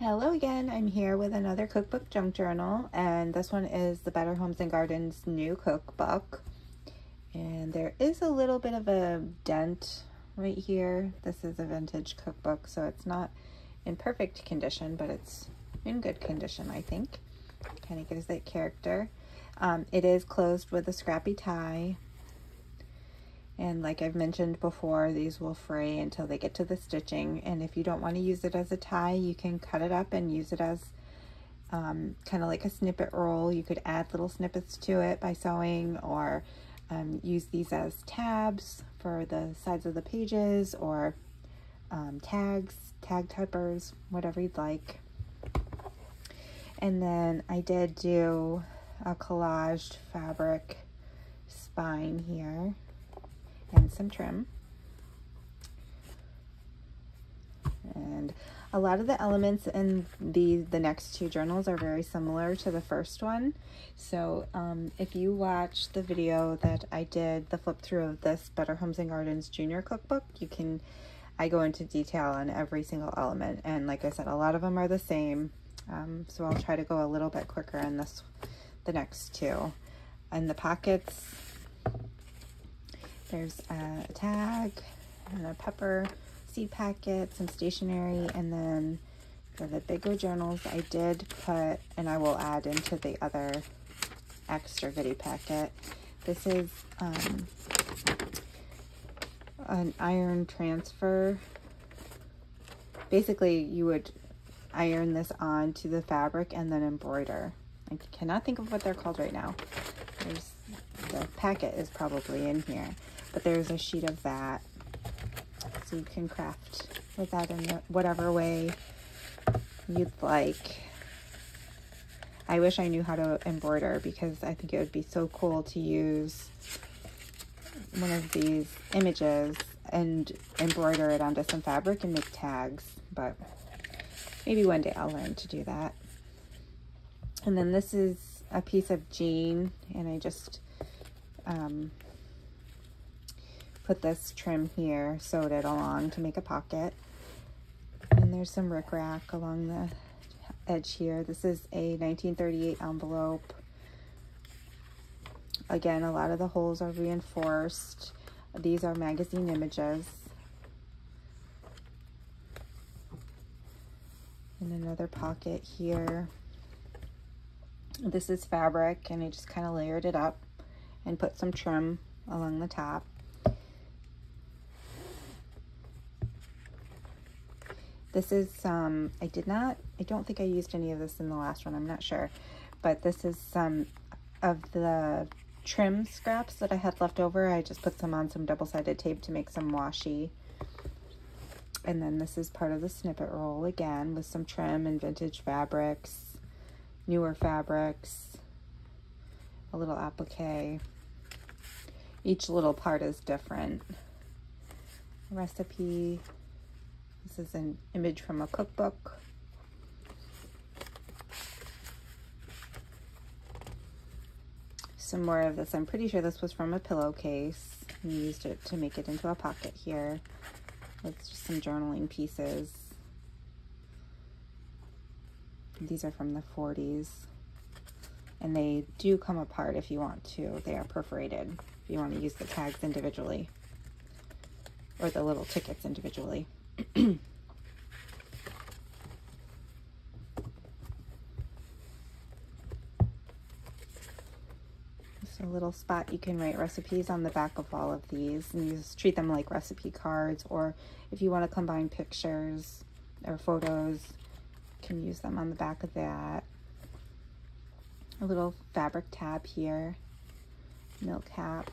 Hello again, I'm here with another cookbook junk journal, and this one is the Better Homes and Gardens new cookbook. And there is a little bit of a dent right here. This is a vintage cookbook, so it's not in perfect condition, but it's in good condition, I think. Kind of gives that character. It is closed with a scrappy tie. And like I've mentioned before, these will fray until they get to the stitching. And if you don't want to use it as a tie, you can cut it up and use it as kind of like a snippet roll. You could add little snippets to it by sewing, or use these as tabs for the sides of the pages, or tag tuppers, whatever you'd like. And then I did do a collaged fabric spine here and some trim. And a lot of the elements in the next two journals are very similar to the first one. So if you watch the video that I did, the flip through of this Better Homes and Gardens Junior Cookbook, I go into detail on every single element. And like I said, a lot of them are the same. So I'll try to go a little bit quicker in the next two. And the pockets, there's a tag and a pepper seed packet, some stationery, and then for the bigger journals I did put, and I will add into the other extra goodie packet. This is an iron transfer. Basically, you would iron this onto the fabric and then embroider. I cannot think of what they're called right now. The packet is probably in here, but there's a sheet of that, so you can craft with that in whatever way you'd like. I wish I knew how to embroider, because I think it would be so cool to use one of these images and embroider it onto some fabric and make tags, but maybe one day I'll learn to do that. And then this is a piece of jean, and I just put this trim here, sewed it along to make a pocket. And there's some rickrack along the edge here. This is a 1938 envelope. Again, a lot of the holes are reinforced. These are magazine images. And another pocket here. This is fabric, and I just kind of layered it up and put some trim along the top. This is I don't think I used any of this in the last one, I'm not sure, but this is some of the trim scraps that I had left over. I just put some on some double-sided tape to make some washi. And then this is part of the snippet roll, again, with some trim and vintage fabrics, newer fabrics, a little applique. Each little part is different. Recipe. This is an image from a cookbook. Some more of this. I'm pretty sure this was from a pillowcase. I used it to make it into a pocket here. It's just some journaling pieces. These are from the 40s. And they do come apart if you want to. They are perforated if you want to use the tags individually, or the little tickets individually. Just a little spot you can write recipes on the back of all of these, and you just treat them like recipe cards, or if you want to combine pictures or photos, you can use them on the back of that. A little fabric tab here, milk cap,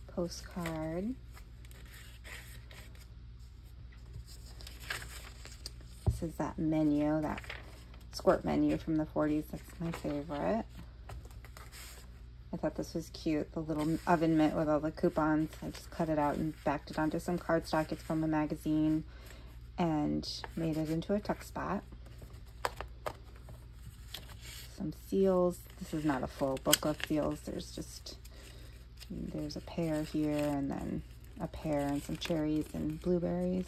postcard. This is that menu, that squirt menu from the 40s. That's my favorite. I thought this was cute, the little oven mitt with all the coupons. I just cut it out and backed it onto some cardstock. It's from a magazine, and made it into a tuck spot. Some seals. This is not a full book of seals. There's a pear here, and then a pear and some cherries and blueberries.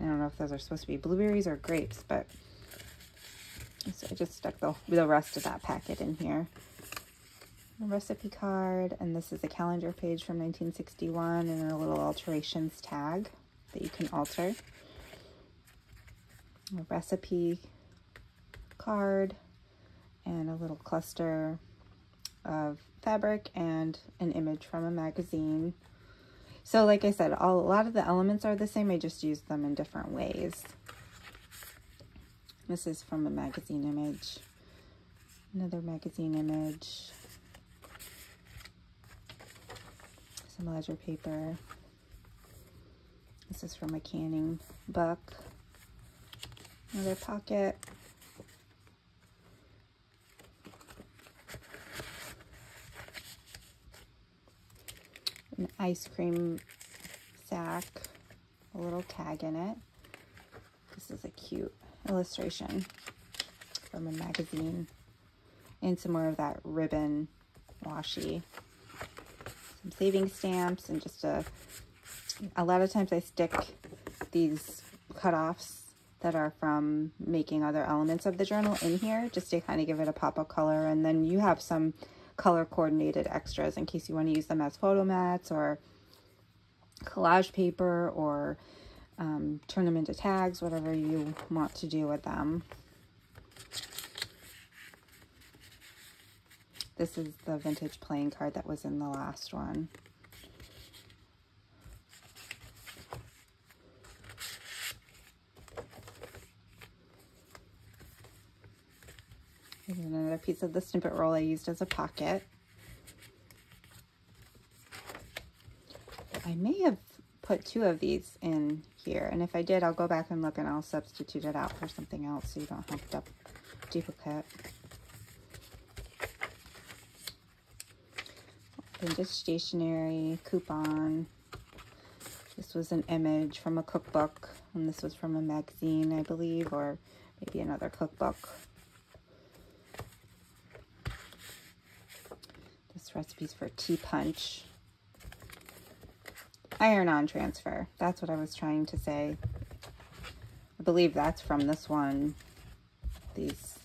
don't know if those are supposed to be blueberries or grapes, but so I just stuck the rest of that packet in here. A recipe card, and this is a calendar page from 1961 and a little alterations tag that you can alter. A recipe card and a little cluster of fabric and an image from a magazine. So like I said, a lot of the elements are the same, I just used them in different ways. This is from a magazine image. Another magazine image. Some ledger paper. This is from a canning book. Another pocket. An ice cream sack, a little tag in it. This is a cute illustration from a magazine. And some more of that ribbon washi. Some saving stamps, and just a lot of times I stick these cutoffs that are from making other elements of the journal in here just to kind of give it a pop of color. And then you have some color coordinated extras in case you want to use them as photo mats or collage paper, or turn them into tags, whatever you want to do with them. This is the vintage playing card that was in the last one. Here's another piece of the snippet roll I used as a pocket. I may have put 2 of these in here, and if I did, I'll go back and look and I'll substitute it out for something else so you don't have to duplicate. Vintage stationery, coupon. This was an image from a cookbook, and this was from a magazine, I believe, or maybe another cookbook. This recipe's for tea punch. Iron-on transfer. That's what I was trying to say. I believe that's from this one. This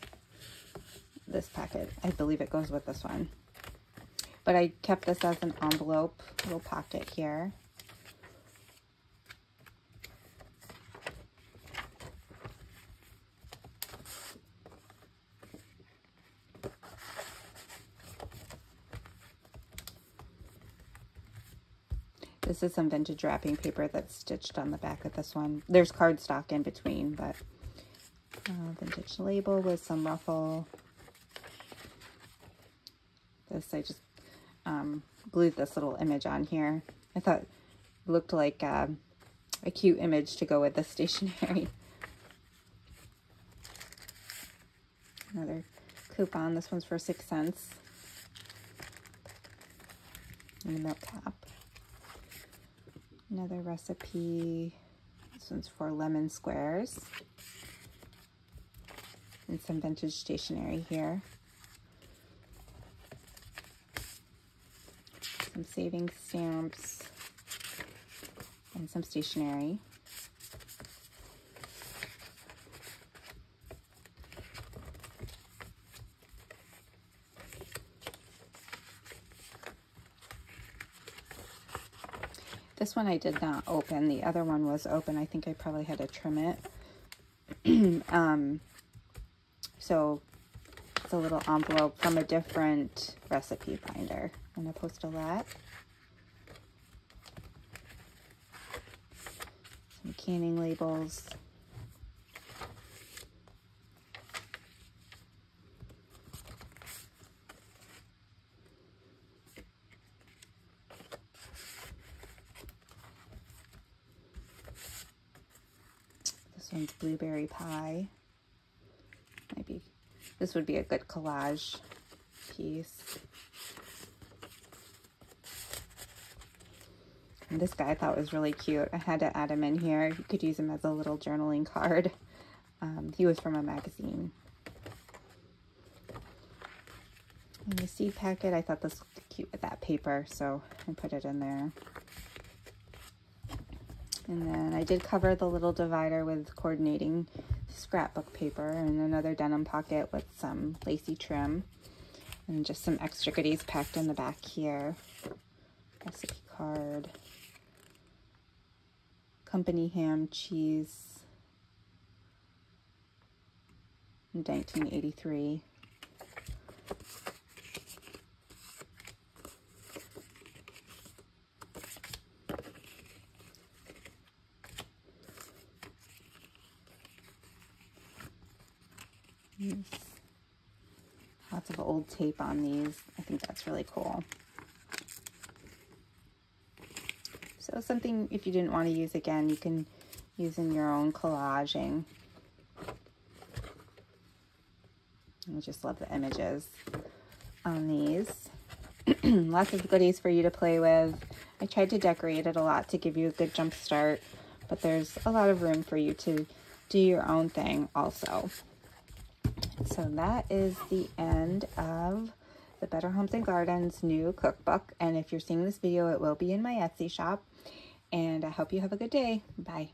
packet. I believe it goes with this one. But I kept this as an envelope, little pocket here. This is some vintage wrapping paper that's stitched on the back of this one. There's cardstock in between, but vintage label with some ruffle. This, I just glued this little image on here. I thought it looked like a cute image to go with the stationery. Another coupon. This one's for 6 cents. And a milk cap. Another recipe. This one's for lemon squares. And some vintage stationery here. Some saving stamps. And some stationery. This one I did not open. The other one was open. I think I probably had to trim it. So it's a little envelope from a different recipe finder. And a Post-a-Let. Some canning labels. This one's blueberry pie. Maybe this would be a good collage piece. And this guy I thought was really cute. I had to add him in here. You could use him as a little journaling card. He was from a magazine. And the seed packet, I thought this looked cute with that paper, so I put it in there. And then I did cover the little divider with coordinating scrapbook paper and another denim pocket with some lacy trim. And just some extra goodies packed in the back here. Recipe card. Company ham cheese. 1983. Lots of old tape on these. I think that's really cool. So something, if you didn't want to use again, you can use in your own collaging. I just love the images on these. Lots of goodies for you to play with. I tried to decorate it a lot to give you a good jump start, but there's a lot of room for you to do your own thing also. So that is the end of the Better Homes and Gardens new cookbook. And if you're seeing this video, it will be in my Etsy shop. And I hope you have a good day. Bye.